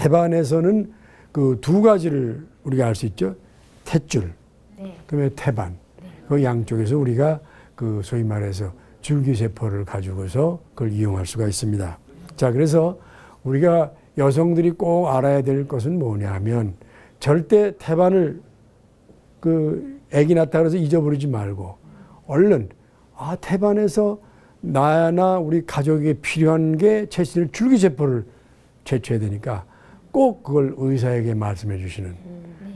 태반에서는 그 두 가지를 우리가 알 수 있죠. 탯줄, 네. 그다음에 태반. 네. 그 양쪽에서 우리가 그 소위 말해서 줄기세포를 가지고서 그걸 이용할 수가 있습니다. 자, 그래서 우리가 여성들이 꼭 알아야 될 것은 뭐냐면 절대 태반을 그 아기 낳다 그래서 잊어버리지 말고 얼른 태반에서 나나 우리 가족에게 필요한 게 채취될 줄기세포를 채취해야 되니까 꼭 그걸 의사에게 말씀해 주시는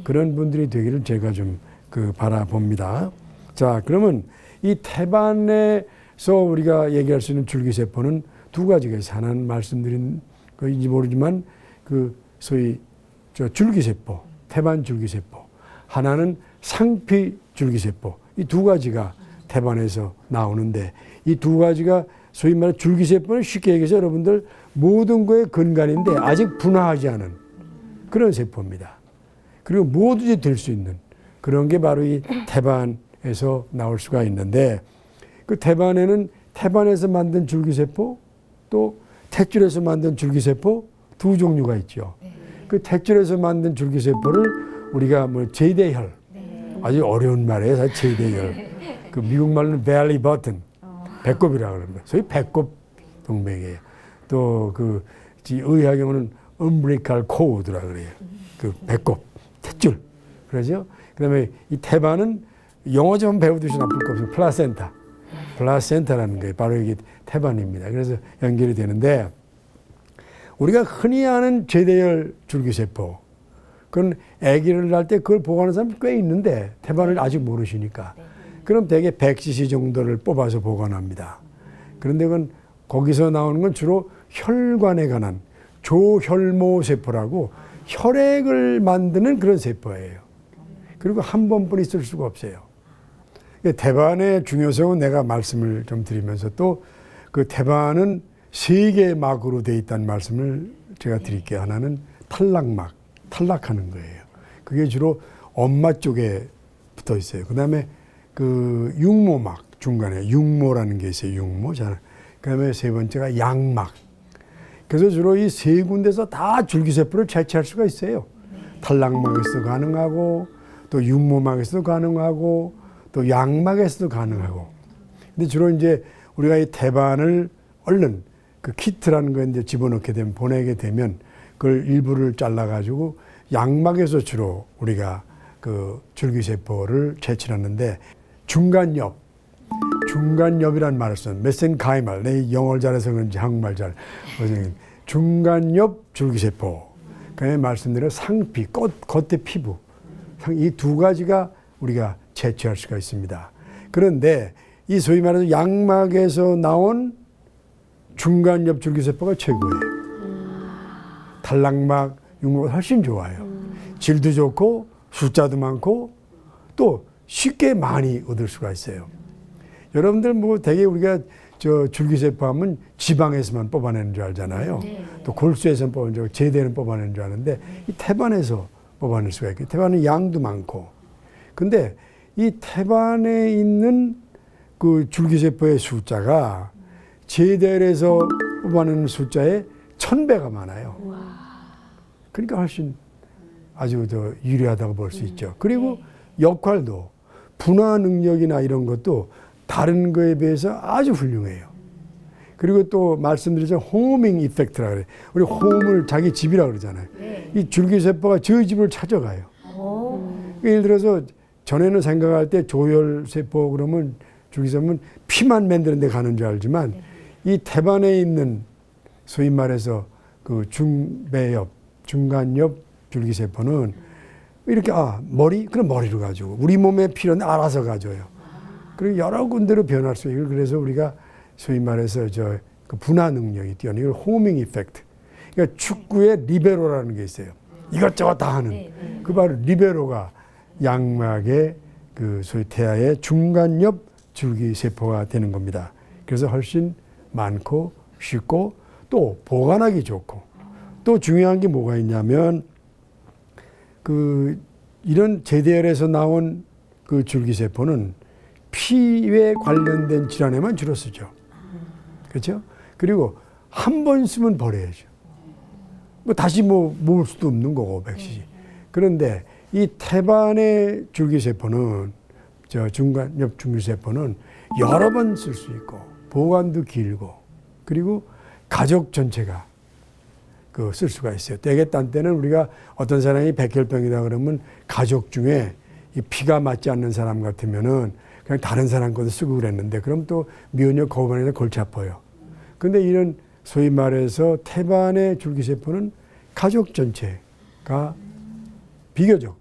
그런 분들이 되기를 제가 좀 그 바라봅니다. 자, 그러면 이 태반에서 우리가 얘기할 수 있는 줄기세포는 두 가지가 있어요. 하나는 말씀드린 거인지 모르지만 그 소위 줄기세포, 태반 줄기세포. 하나는 상피 줄기세포. 이 두 가지가 태반에서 나오는데 이 두 가지가 소위 말해 줄기세포는 쉽게 얘기해서 여러분들 모든 거의 근간인데 아직 분화하지 않은 그런 세포입니다. 그리고 뭐든지 될 수 있는 그런 게 바로 이 태반에서 나올 수가 있는데 그 태반에서 만든 줄기세포 또 탯줄에서 만든 줄기세포 두 종류가 있죠. 그 탯줄에서 만든 줄기세포를 우리가 뭐 제대혈 아주 어려운 말이에요. 사실 제대혈. 그 미국 말로는 belly button 배꼽이라고 그럽니다. 소위 배꼽 동맥이에요. 또 그 의학용어는 umbilical cord라 그래요. 그 배꼽 탯줄. 그러죠. 그다음에 이 태반은 영어 좀 배우듯이 나쁠 거 없어요. 플라센타라는 거예요. 바로 이게 태반입니다. 그래서 연결이 되는데 우리가 흔히 아는 제대혈 줄기세포 그건 아기를 낳을 때 그걸 보관하는 사람이 꽤 있는데 태반을 아직 모르시니까 그럼 대개 100cc 정도를 뽑아서 보관합니다. 그런데 그건 거기서 나오는 건 주로 혈관에 관한 조혈모세포라고 혈액을 만드는 그런 세포예요. 그리고 한 번뿐 있을 수가 없어요. 태반의 중요성은 내가 말씀을 좀 드리면서 또 그 태반은 세 개의 막으로 되어 있다는 말씀을 제가 드릴게요. 하나는 탈락막, 탈락하는 거예요. 그게 주로 엄마 쪽에 붙어 있어요. 그 다음에 그 육모막 중간에 육모라는 게 있어요. 육모. 그 다음에 세 번째가 양막. 그래서 주로 이 세 군데서 다 줄기세포를 채취할 수가 있어요. 탈락막에서도 가능하고 또 육모막에서도 가능하고 또 양막에서도 가능하고. 근데 주로 이제 우리가 이 태반을 얼른 그 키트라는 거 이제 집어넣게 되면 보내게 되면 그걸 일부를 잘라가지고 양막에서 주로 우리가 그 줄기세포를 채취하는데 중간엽이라는 말을 써요. 메센카이말. 내 영어를 잘해서 그런지 한국말 잘. 중간엽 줄기세포. 그다음에 말씀드린 상피, 겉의 피부. 이 두 가지가 우리가 채취할 수가 있습니다. 그런데 이 소위 말해서 양막에서 나온 중간엽 줄기세포가 최고예요. 탈락막, 육모가 훨씬 좋아요. 질도 좋고 숫자도 많고 또 쉽게 많이 얻을 수가 있어요. 여러분들 뭐 되게 우리가 줄기세포 하면 지방에서만 뽑아내는 줄 알잖아요. 또 골수에서 뽑아내는 줄 알고 제대는 뽑아내는 줄 아는데 이 태반에서 뽑아낼 수가 있고 태반은 양도 많고 근데 이 태반에 있는 그 줄기세포의 숫자가 제대에서 뽑아내는 숫자의 1000배가 많아요. 그러니까 훨씬 아주 더 유리하다고 볼 수 있죠. 그리고 역할도 분화 능력이나 이런 것도 다른 거에 비해서 아주 훌륭해요. 그리고 또 말씀드리죠. 호밍 이펙트라 그래요. 우리 홈을 자기 집이라 그러잖아요. 이 줄기세포가 저희 집을 찾아가요. 예를 들어서 전에는 생각할 때 조혈세포 그러면 줄기세포는 피만 만드는 데 가는 줄 알지만 이 태반에 있는 소위 말해서 그 중간엽 줄기세포는 이렇게 머리? 그럼 머리로 가지고 우리 몸에 필요한 알아서 가져요. 그리고 여러 군데로 변할 수 있고 그래서 우리가 소위 말해서 그 분화 능력이 뛰어난 이걸 호밍 이펙트. 그러니까 축구에 리베로라는 게 있어요. 이것저것 다 하는. 그 바로 리베로가 양막의 그 소위 태아의 중간엽 줄기세포가 되는 겁니다. 그래서 훨씬 많고 쉽고 또 보관하기 좋고 또 중요한 게 뭐가 있냐면 그 이런 제대혈에서 나온 그 줄기세포는 피에 관련된 질환에만 주로 쓰죠. 그렇죠? 그리고 한 번 쓰면 버려야죠. 뭐 다시 뭐 모을 수도 없는 거고, 백신이. 그런데 이 태반의 줄기세포는, 중간엽 줄기세포는 여러 번 쓸 수 있고, 보관도 길고, 그리고 가족 전체가 쓸 수가 있어요. 때에 딴 때는 우리가 어떤 사람이 백혈병이다 그러면 가족 중에 이 피가 맞지 않는 사람 같으면은 그냥 다른 사람 것도 쓰고 그랬는데, 그럼 또 면역 거부반응에서 골치 아파요. 근데 이런 소위 말해서 태반의 줄기세포는 가족 전체가 비교적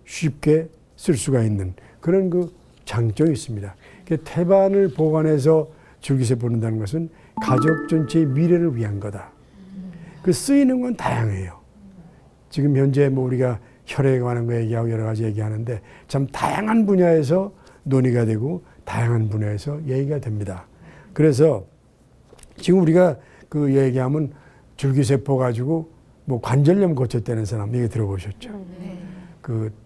쉽게 쓸 수가 있는 그런 그 장점이 있습니다. 태반을 보관해서 줄기세포를 넣는다는 것은 가족 전체의 미래를 위한 거다. 그 쓰이는 건 다양해요. 지금 현재 뭐 우리가 혈액에 관한 거 얘기하고 여러 가지 얘기하는데 참 다양한 분야에서 논의가 되고 다양한 분야에서 얘기가 됩니다. 그래서 지금 우리가 그 얘기하면 줄기세포 가지고 뭐 관절염 고쳤다는 사람 얘기 들어보셨죠?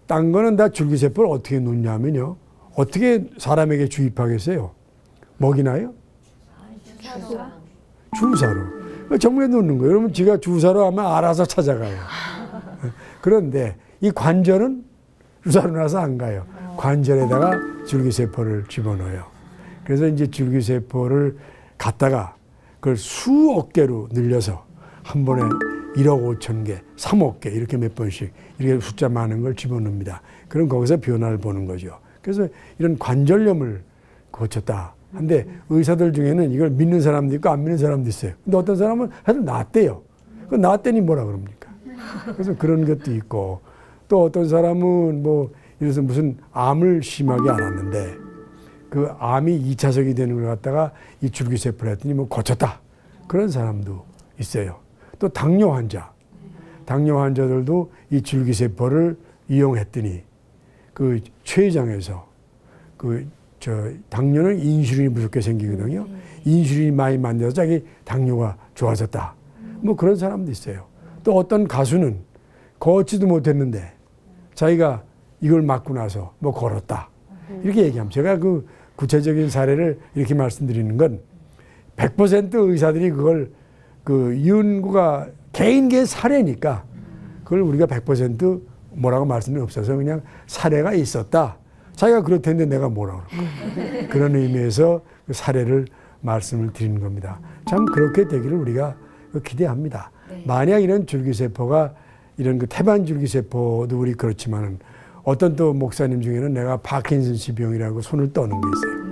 딴 거는 다 줄기세포를 어떻게 놓냐면요. 어떻게 사람에게 주입하겠어요? 먹이나요? 주사로. 정부에 놓는 거예요. 여러분 지가 주사로 하면 알아서 찾아가요. 그런데 이 관절은 주사로 나서 안 가요. 관절에다가 줄기세포를 집어넣어요. 그래서 이제 줄기세포를 갖다가 그걸 수억 개로 늘려서 한 번에 1억 5천 개, 3억 개 이렇게 몇 번씩 이렇게 숫자 많은 걸 집어넣습니다. 그럼 거기서 변화를 보는 거죠. 그래서 이런 관절염을 고쳤다. 근데 의사들 중에는 이걸 믿는 사람도 있고 안 믿는 사람도 있어요. 근데 어떤 사람은 하여튼 낫대요. 그 낫대니 뭐라 그럽니까? 그래서 그런 것도 있고, 또 어떤 사람은 뭐 이래서 무슨 암을 심하게 앓았는데 그 암이 2차적이 되는 걸 갖다가 이 줄기세포를 했더니 뭐 고쳤다. 그런 사람도 있어요. 또 당뇨 환자들도 이 줄기세포를 이용했더니 그 췌장에서 당뇨는 인슐린이 부족해 생기거든요. 인슐린이 많이 만들어서 자기 당뇨가 좋아졌다. 뭐 그런 사람도 있어요. 또 어떤 가수는 걷지도 못했는데 자기가 이걸 맞고 나서 뭐 걸었다. 이렇게 얘기하면 제가 그 구체적인 사례를 이렇게 말씀드리는 건 100% 의사들이 그걸 연구가 개인의 사례니까 그걸 우리가 100% 뭐라고 말씀이 없어서 그냥 사례가 있었다. 자기가 그렇다는데 내가 뭐라고 그럴까. 그런 의미에서 그 사례를 말씀을 드리는 겁니다. 참 그렇게 되기를 우리가 기대합니다. 네. 만약 이런 줄기세포가 이런 그 태반 줄기세포도 우리 그렇지만은 어떤 또 목사님 중에는 내가 파킨슨씨 병이라고 손을 떠는 게 있어요.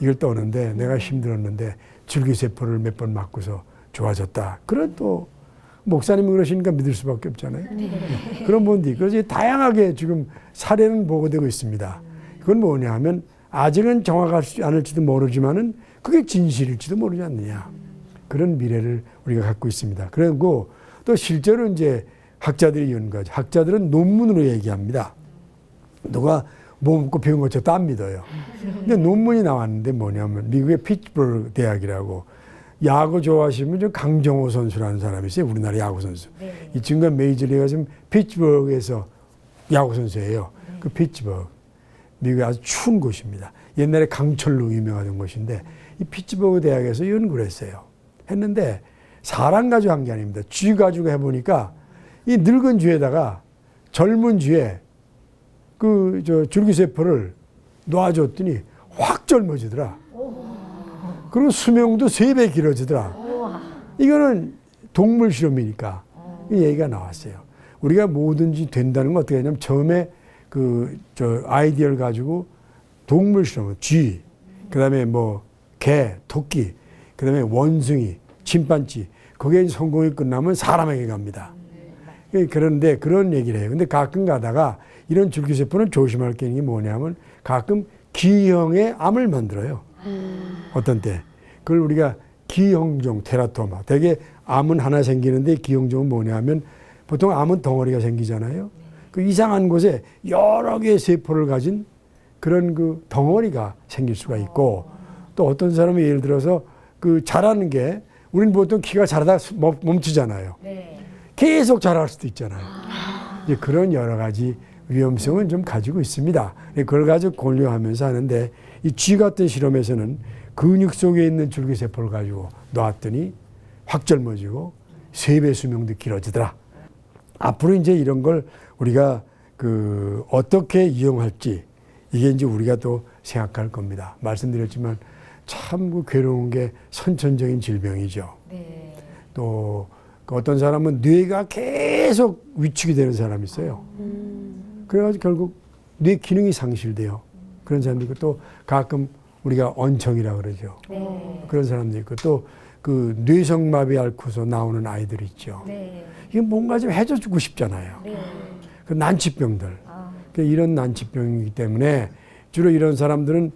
이걸 떠는데 내가 힘들었는데 줄기세포를 몇 번 맞고서 좋아졌다. 그런 또 목사님이 그러시니까 믿을 수밖에 없잖아요. 그런 분들이 그래서 다양하게 지금 사례는 보고되고 있습니다. 그건 뭐냐 하면 아직은 정확하지 않을지도 모르지만은 그게 진실일지도 모르지 않느냐. 그런 미래를 우리가 갖고 있습니다. 그리고 또 실제로 이제 학자들이 연구하죠. 학자들은 논문으로 얘기합니다. 누가 뭐 먹고 배운 거 저 다 안 믿어요. 근데 논문이 나왔는데 뭐냐면 미국의 피츠버그 대학이라고 야구 좋아하시면 저 강정호 선수라는 사람이 있어요. 우리나라 야구 선수. 네. 이 친구가 메이저리그가 지금 피츠버그에서 야구 선수예요. 네. 그 피츠버그. 미국의 아주 추운 곳입니다. 옛날에 강철로 유명하던 곳인데 이 피츠버그 대학에서 연구를 했어요. 했는데 사람 가지고 한 게 아닙니다. 쥐 가지고 해보니까 이 늙은 쥐에다가 젊은 쥐에 줄기세포를 놔줬더니 확 젊어지더라. 그리고 수명도 3배 길어지더라. 이거는 동물 실험이니까 이 얘기가 나왔어요. 우리가 뭐든지 된다는 건 어떻게 하냐면 처음에 아이디어를 가지고 동물 실험, 쥐, 그 다음에 뭐 개, 토끼, 그 다음에 원숭이, 침판지, 거기에 성공이 끝나면 사람에게 갑니다. 그런데 그런 얘기를 해요. 근데 가끔 가다가 이런 줄기세포는 조심할 게 있는 게 뭐냐면 가끔 기형의 암을 만들어요. 어떤 때. 그걸 우리가 기형종, 테라토마. 되게 암은 하나 생기는데 기형종은 뭐냐면 보통 암은 덩어리가 생기잖아요. 그 이상한 곳에 여러 개의 세포를 가진 그런 그 덩어리가 생길 수가 있고 또 어떤 사람이 예를 들어서 그 자라는 게 우리는 보통 키가 자라다 멈추잖아요. 네. 계속 자랄 수도 있잖아요. 이제 그런 여러 가지 위험성은 좀 가지고 있습니다. 그걸 가지고 고려하면서 하는데 이 쥐 같은 실험에서는 근육 속에 있는 줄기세포를 가지고 놨더니 확 젊어지고 3배 수명도 길어지더라. 앞으로 이제 이런 걸 우리가 어떻게 이용할지 이게 이제 우리가 또 생각할 겁니다. 말씀드렸지만 참 괴로운 게 선천적인 질병이죠. 네. 또 어떤 사람은 뇌가 계속 위축이 되는 사람이 있어요. 그래가지고 결국 뇌 기능이 상실돼요. 그런 사람도 있고 또 가끔 우리가 언청이라 그러죠. 네. 그런 사람도 있고 또 뇌성마비 앓고서 나오는 아이들 있죠. 네. 이게 뭔가 좀 해줘주고 싶잖아요. 네. 그 난치병들. 아. 이런 난치병이기 때문에 주로 이런 사람들은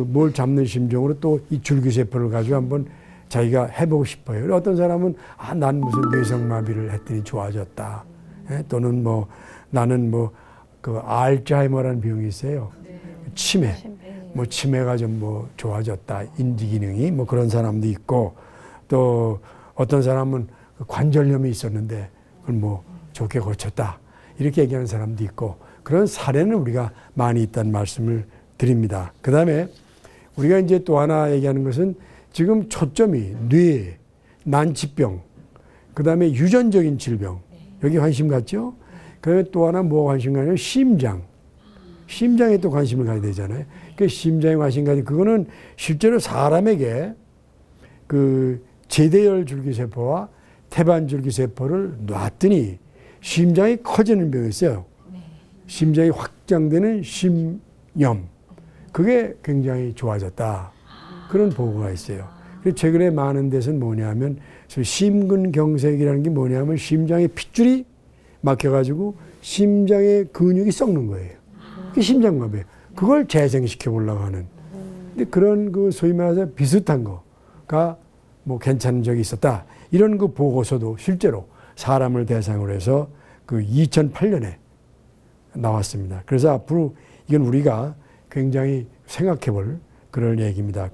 뭘 잡는 심정으로 또 이 줄기세포를 가지고 한번 자기가 해보고 싶어요. 어떤 사람은 난 무슨 뇌성마비를 했더니 좋아졌다. 또는 나는 알츠하이머라는 병이 있어요. 치매. 치매가 좀 좋아졌다. 인지 기능이 그런 사람도 있고 또 어떤 사람은 관절염이 있었는데 그걸 좋게 고쳤다. 이렇게 얘기하는 사람도 있고 그런 사례는 우리가 많이 있다는 말씀을 드립니다. 그 다음에 우리가 이제 또 하나 얘기하는 것은 지금 초점이 뇌, 난치병, 그 다음에 유전적인 질병, 여기 관심 갖죠? 그 다음에 또 하나 관심 가냐면 심장. 심장에 또 관심을 가야 되잖아요. 그 심장에 관심 가야 돼. 그거는 실제로 사람에게 제대열 줄기세포와 태반 줄기세포를 놨더니 심장이 커지는 병이 있어요. 심장이 확장되는 심염. 그게 굉장히 좋아졌다. 그런 보고가 있어요. 그래서 최근에 많은 데서는 뭐냐면 심근경색이라는 게 뭐냐면 심장의 핏줄이 막혀가지고 심장의 근육이 썩는 거예요. 그게 심장마비예요. 그걸 재생시켜 보려고 하는. 근데 그런 소위 말해서 비슷한 거가 괜찮은 적이 있었다. 이런 보고서도 실제로 사람을 대상으로 해서 2008년에 나왔습니다. 그래서 앞으로 이건 우리가 굉장히 생각해 볼 그런 얘기입니다.